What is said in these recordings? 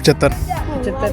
75۔ 75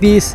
20